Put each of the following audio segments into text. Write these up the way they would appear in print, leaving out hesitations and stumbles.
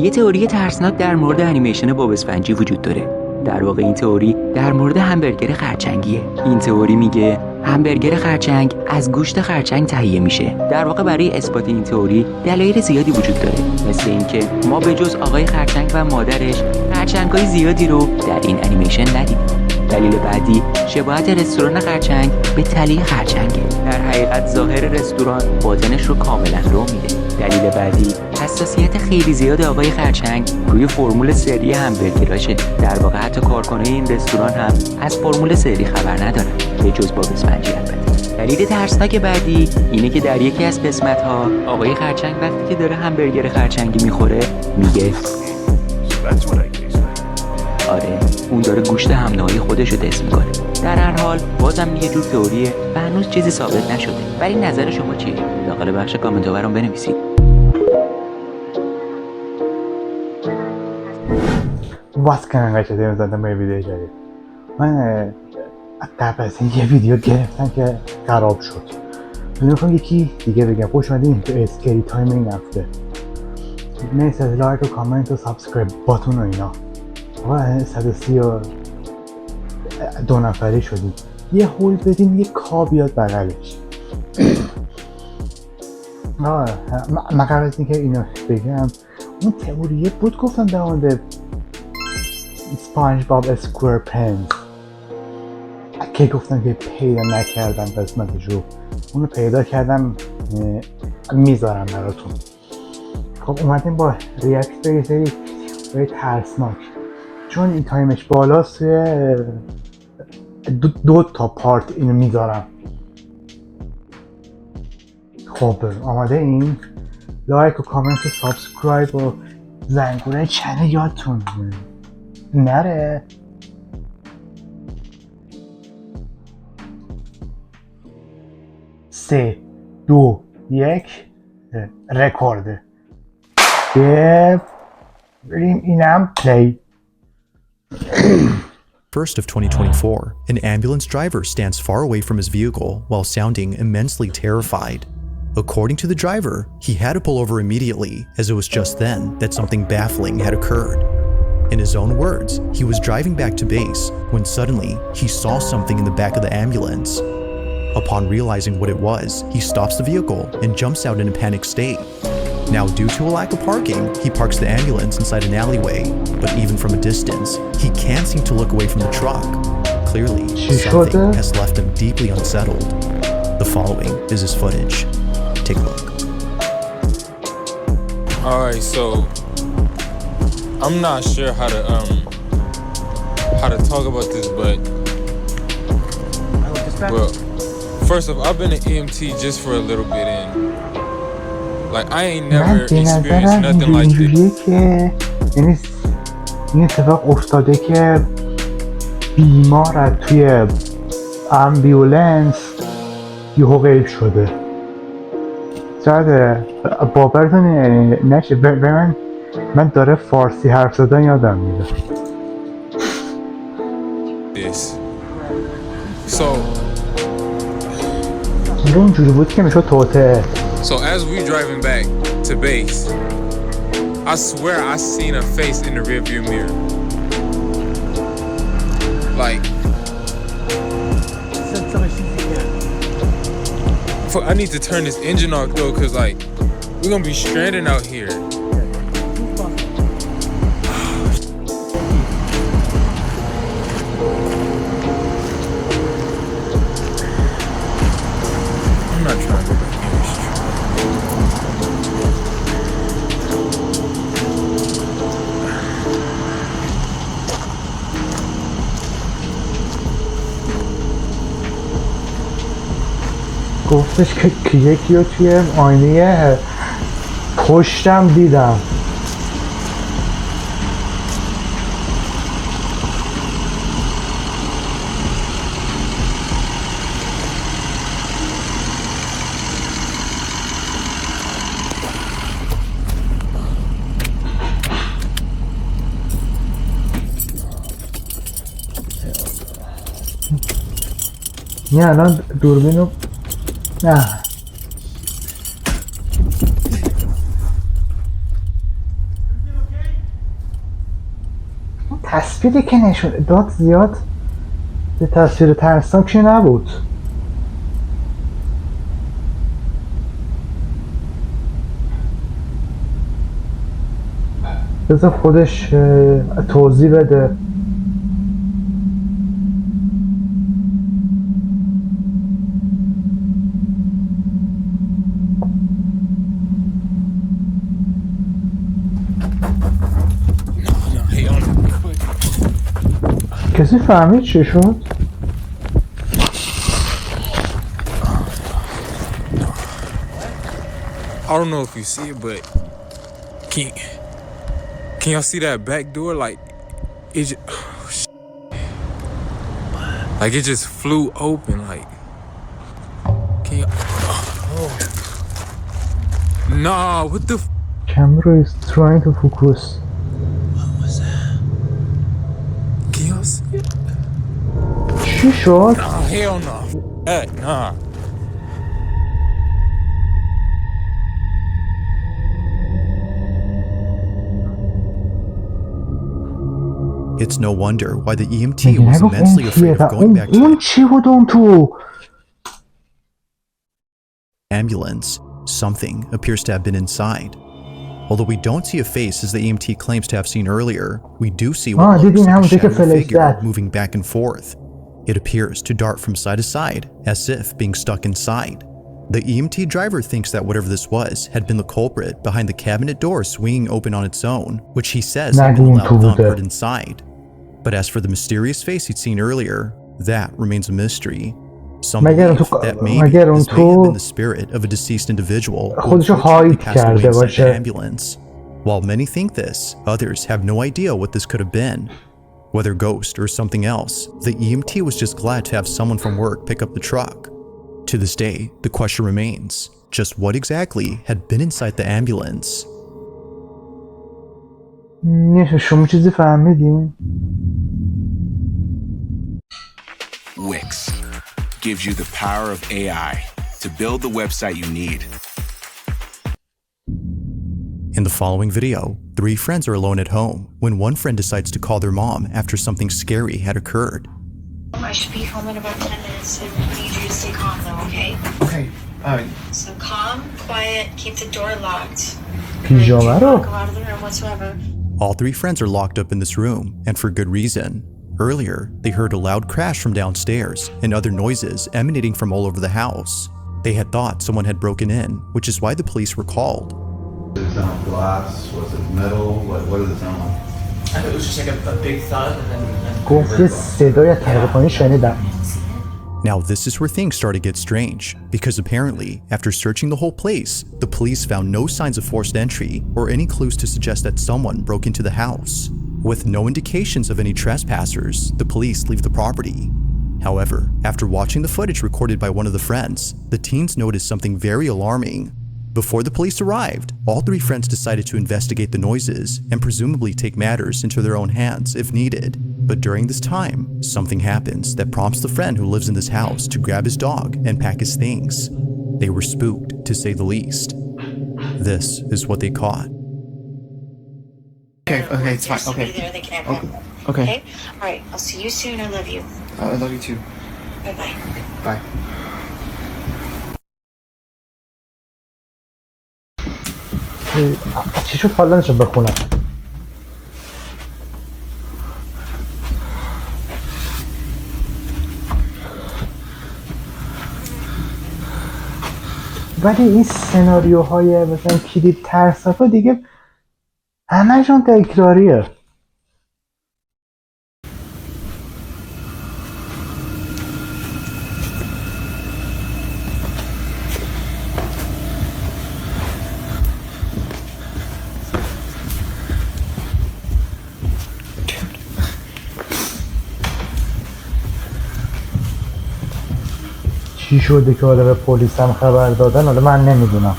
یه تئوری ترسناک در مورد انیمیشن باب اسفنجی وجود داره. در واقع این تئوری در مورد همبرگر خرچنگیه. این تئوری میگه همبرگر خرچنگ از گوشت خرچنگ تهیه میشه. در واقع برای اثبات این تئوری دلایل زیادی وجود داره، مثل اینکه ما به جز آقای خرچنگ و مادرش خرچنگ‌های زیادی رو در این انیمیشن ندیدیم. دلیل بعدی شباهت رستوران خرچنگ به تله خرچنگه. در حقیقت ظاهر رستوران باطنش رو کاملا رو میده. دلیل بعدی حساسیت خیلی زیاد آقای خرچنگ روی فرمول سری همبرگراشه. در واقع حتی کارکنان این رستوران هم از فرمول سری خبر ندارن، به جز باب اسفنجی البته. دلیل ترسناک بعدی اینه که در یکی از قسمت‌ها آقای خرچنگ وقتی که داره همبرگر خرچنگی میخوره میگه آره اون داره گوشت همنهایی خودشو تست میکنه. در هر حال بازم یه جور تئوریه و هنوز چیزی ثابت نشده. ولی نظر شما چیه؟ داخل بخش کامنت ها برام بنویسید. باز کنم قشنگ زدم به ویدیو جدید. من قبل از این یه ویدیو گرفتم که خراب شد. میخوام یکی دیگه بگم خوش اومدین تو اسکری تایم این هفته. مرسی از لایک و کامنت و سابسکرایب باتون و اینا. آقا 132 نفری شدیم. یه هول بدین یه کا بیاد بغلش. من قبل از اینکه اینو بگم اون تئوریه بود گفتم در مورد اسپانج باب اسکوئر پنز که گفتم که پیدا نکردم قسمتشو، اونو پیدا کردم میذارم براتون. خب اومدیم با ریاکت به یه سری ترسناک، چون این تایمش بالاست دو تا پارت اینو میذارم. خب آماده این لایک و کامنت و سابسکرایب و زنگوله چنل یادتون نره. 3 2 1 رکورد. بریم اینم پلی. First of 2024, an ambulance driver stands far away from his vehicle while sounding immensely terrified. According to the driver, he had to pull over immediately as it was just then that something baffling had occurred. In his own words, he was driving back to base when suddenly he saw something in the back of the ambulance. Upon realizing what it was, he stops the vehicle and jumps out in a panicked state. Now, due to a lack of parking, he parks the ambulance inside an alleyway, but even from a distance, he can't seem to look away from the truck. Clearly, something has left him deeply unsettled. The following is his footage. Take a look. Alright, so I'm not sure how to talk about this, but well, first off, I've been an EMT just for a little bit, and like I ain't never experienced nothing like this. یعنی این اتفاق افتاده که بیمار از توی امبولانس یهو غیب شده. شاید باورتون نشه، به من داره فارسی حرف زدن یادم میاد. اونجوری بود که میشد توته. So as we driving back to base, I swear I seen a face in the rearview mirror. Like, I need to turn this engine off though, cause like we're gonna be stranded out here. I'm not trying to. گفتش که یکی رو توی آینه پشتم دیدم. نه الان دوربین رو نه اسپیدی که نشون داد زیاد به تصویر ترسناکی نبود. بذار خودش توضیح بده. کسی فهمید چی شد؟ I don't know if you see it, but can y'all see that back door? Like it just, like it just flew open. Like can you? Nah, what the? Camera is trying to focus. What was that? Can y'all see it? چی شد؟ Nah, hell no. Heck nah. It's no wonder why the EMT was immensely afraid of going back to اون چی بود اون تو؟ the ambulance. Something appears to have been inside. Although we don't see a face as the EMT claims to have seen earlier, we do see what looks like a shadowy figure moving back and forth. It appears to dart from side to side, as if being stuck inside. The EMT driver thinks that whatever this was had been the culprit behind the cabinet door swinging open on its own, which he says had been a loud thump heard inside. But as for the mysterious face he'd seen earlier, that remains a mystery. Some believe that maybe this may have been the spirit of a deceased individual who unfortunately passed away inside the ambulance. While many think this, others have no idea what this could have been. Whether ghost or something else, the EMT was just glad to have someone from work pick up the truck. To this day, the question remains, just what exactly had been inside the ambulance? شما چیزی فهمیدین؟ Wix gives you the power of AI to build the website you need. In the following video, 3 friends are alone at home when one friend decides to call their mom after something scary had occurred. I should be home in about 10 minutes. I need you to stay calm though, okay? Okay, So calm, quiet, keep the door locked. پیژامه Do رو not go out of the room whatsoever. All 3 friends are locked up in this room, and for good reason. Earlier, they heard a loud crash from downstairs and other noises emanating from all over the house. They had thought someone had broken in, which is why the police were called. did it sound like glass? Was it metal? What did it sound like? I thought it was just like a big thud and then گفت یه صدای تلفنی شنیدم. Now this is where things start to get strange, because apparently, after searching the whole place, the police found no signs of forced entry or any clues to suggest that someone broke into the house. With no indications of any trespassers, the police leave the property. However, after watching the footage recorded by one of the friends, the teens noticed something very alarming. Before the police arrived, all 3 friends decided to investigate the noises and presumably take matters into their own hands if needed. But during this time, something happens that prompts the friend who lives in this house to grab his dog and pack his things. They were spooked, to say the least. This is what they caught. okay, it's fine. There's somebody Okay. there that can I grab. Okay. Okay? Alright, I'll see you soon. I love you. I love you too. Bye-bye. Bye. چی شد حالا نشون بخونم؟ ولی این سناریوهای مثلا کلید ترسناک دیگه همه‌شون تکراریه. چی شده که حالا به پلیس هم خبر دادن؟ حالا من نمیدونم.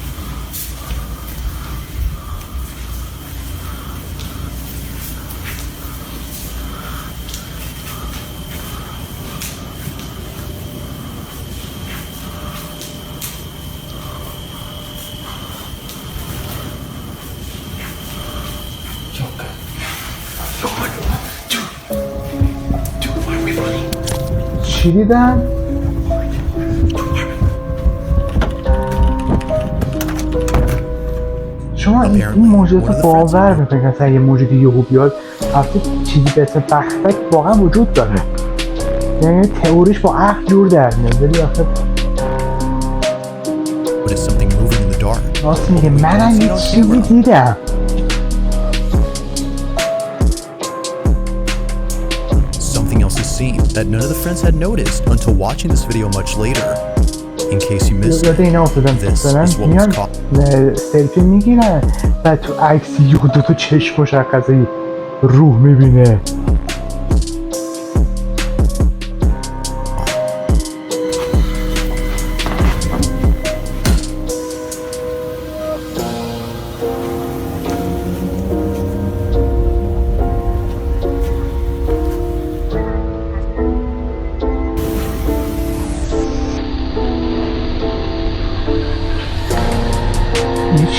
چی دیدن؟ شما این موجودات باور میکنید مثلا یه موجودی یهو بیاد البته چیزی به اسم بختک واقعا وجود داره، یعنی تئوریش با عقل جور در میاد، ولی آخه راست میگه منم یه چیزی دیدم. Something else is seen that none of the friends had noticed until watching this video much later. In case you missed it, this is what was caught. سلفی میگیرن و تو عکس یهو دوتا چشم مشخصه روح میبینه.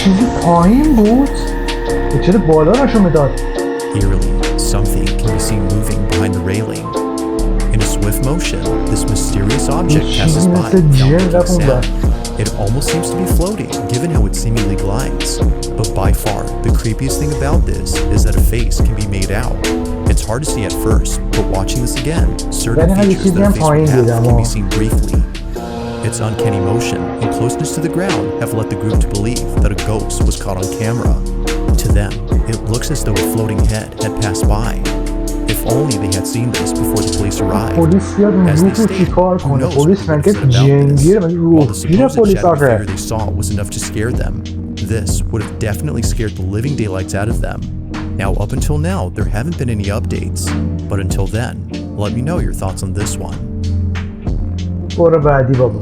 چیزی پایین بود؟ چرا بالا نشون میداد؟ Eerily, something can be seen moving behind the railing. In a swift motion, this mysterious object passes by without making sound. It almost seems to be floating, given how it seemingly glides. But by far, the creepiest thing about this is that a face can be made out. It's hard to see at first, but watching this again, certain features that a face would have can be seen briefly. Its uncanny motion and closeness to the ground have led the group to believe that a ghost was caught on camera. To them, it looks as though a floating head had passed by. If only they had seen this before the police arrived. As they stated, who knows what was said about this? While the supposed shadowy figure they saw was enough to scare them, this would have definitely scared the living daylights out of them. Now, up until now, there haven't been any updates. But until then, let me know your thoughts on this one. برو بعدی بابا.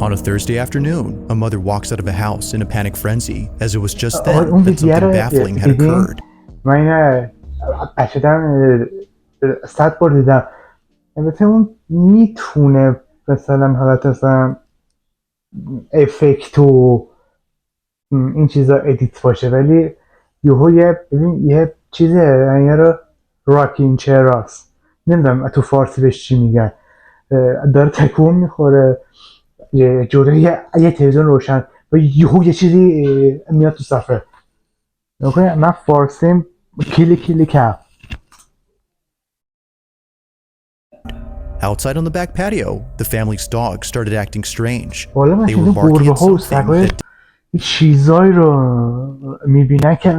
On a Thursday afternoon, a mother walks out of a house in a panic frenzy as it was just then that something baffling had occurred. من اینه بچه‌دم 100 بار دیدم. البته اون میتونه مثلا حالت مثلا افکت و این چیزا ادیت باشه، ولی یه چیزه یعنی رو راکین چراست، نمیدونم تو فارسی بهش چی میگن، داره تکون میخوره جلوی یه تلویزیون روشن و یهو یه چیزی میاد تو صفحه. من فارسیم کلیکم. Outside on the back patio, the family's dog started acting strange. والا من They were barking at something that چیزایی رو میبینن که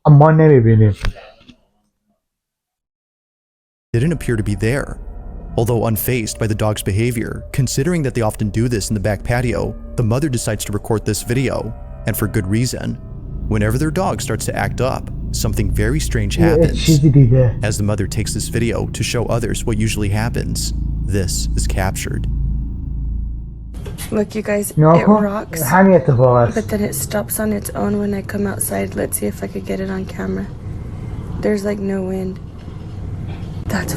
ما نمیبینیم. didn't appear to be there. Although unfazed by the dog's behavior, considering that they often do this in the back patio, the mother decides to record this video, and for good reason. Whenever their dog starts to act up, something very strange happens. As the mother takes this video to show others what usually happens, this is captured. Look, you guys, it rocks, but then it stops on its own when I come outside. Let's see if I could get it on camera. There's like no wind. That's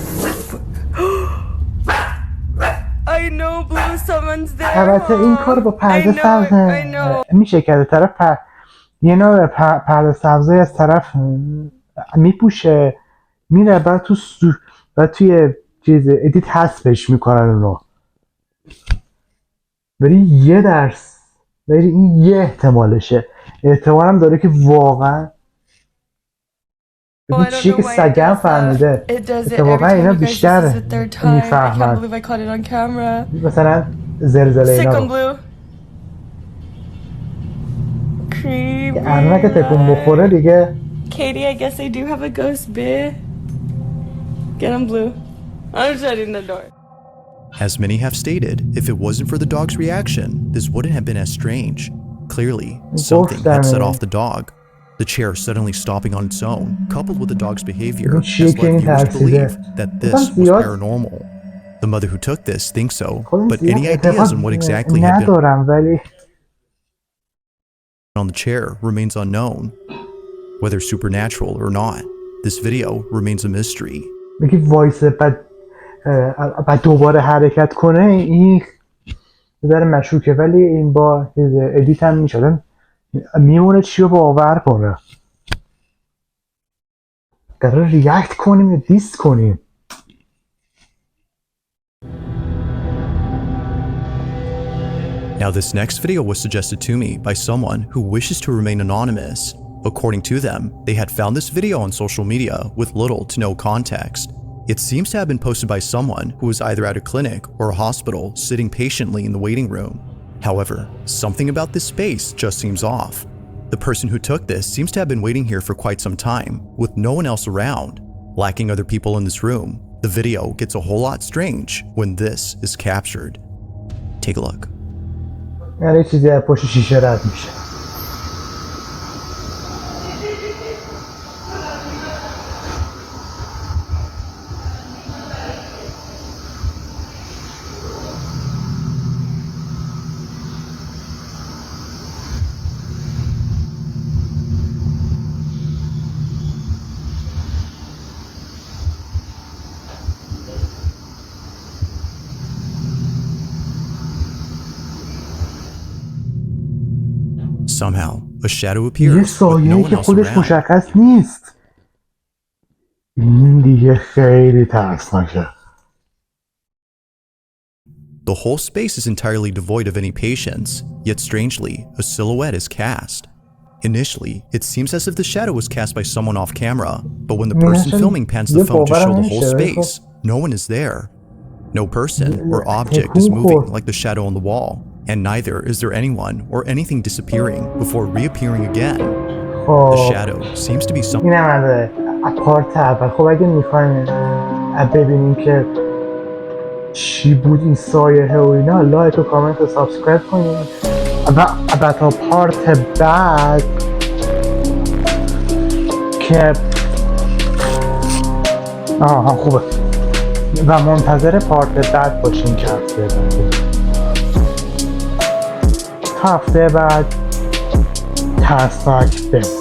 I know, Blue, someone's there. البته این کار با پرده سبز میشه که طرف یه نوع پرده سبزی از طرف میپوشه میره بعد توی چیز ادیت حذفش میکنن اونو، ولی این یه احتمالشه، احتمالم داره که واقعا چیه که سگم فهمیده، اتفاقا اینا بیشتر میفهمن، مثلا زلزله اینا که الان که تکون بخوره دیگه. Katie, I guess I do have a ghost, bitch. Get him, Blue. I'm shutting the door. As many have stated, if it wasn't for the dog's reaction, this wouldn't have been as strange. Clearly, something had set off the dog. The chair suddenly stopping on its own, coupled with the dog's behavior, has led viewers to believe that this was paranormal. The mother who took this thinks so, but any ideas on what exactly had been on the chair remains unknown. Whether supernatural or not, this video remains a mystery. میگه وایس بعد دوباره حرکت کنه، این ذره مشکوکه، ولی این با ادیت هم میشه میمونه چی رو باور کنه. قرار ریاکت کنیم یا دیس کنیم؟ Now, this next video was suggested to me by someone who wishes to remain anonymous. According to them, they had found this video on social media with little to no context. It seems to have been posted by someone who was either at a clinic or a hospital sitting patiently in the waiting room. However, something about this space just seems off. The person who took this seems to have been waiting here for quite some time, with no one else around. Lacking other people in this room, the video gets a whole lot strange when this is captured. Take a look. یعنی چیزی از پشت شیشه رد میشه. Somehow, a shadow یه appears with no سایه‌ای one که else خودش around. مشخص نیست. این دیگه خیلی ترسناکه. The whole space is entirely devoid of any patience, yet strangely, a silhouette is cast. Initially, it seems as if the shadow was cast by someone off camera, but when the person filming pans the phone to show the whole space, no one is there. No person or object is moving like the shadow on the wall, and neither is there anyone or anything disappearing before reappearing again. The shadow seems to be something. اینم از پارت اول. خب اگه میخوایم ببینیم که چی بود این سایه و اینا، لایک و کامنت و سابسکرایب کنیم و تا پارت بعد که خوبه و منتظر پارت بعد باشیم که هفته بعد ترسناک بمون.